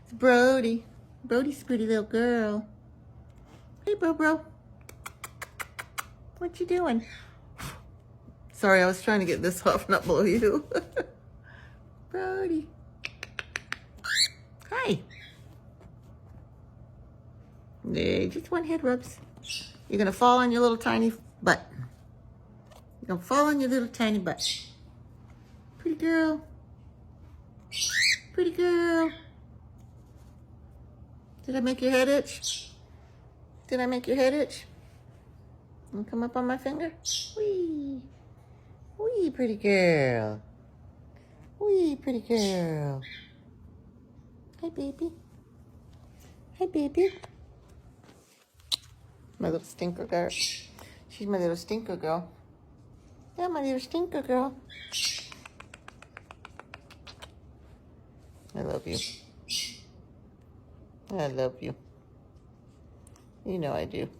It's Brody. Brody's a pretty little girl. Hey, bro. What you doing? Sorry, I was trying to get this off, not blow you. Brody. Hi. Hey, just one head rubs. You're gonna fall on your little tiny butt. You're gonna fall on your little tiny butt. Pretty girl. Pretty girl. Did I make your head itch? Did I make your head itch? You come up on my finger? Wee. Wee, pretty girl. Wee, pretty girl. Hi, baby. Hi, baby. My little stinker girl. She's my little stinker girl. Yeah, my little stinker girl. I love you. I love you. You know I do.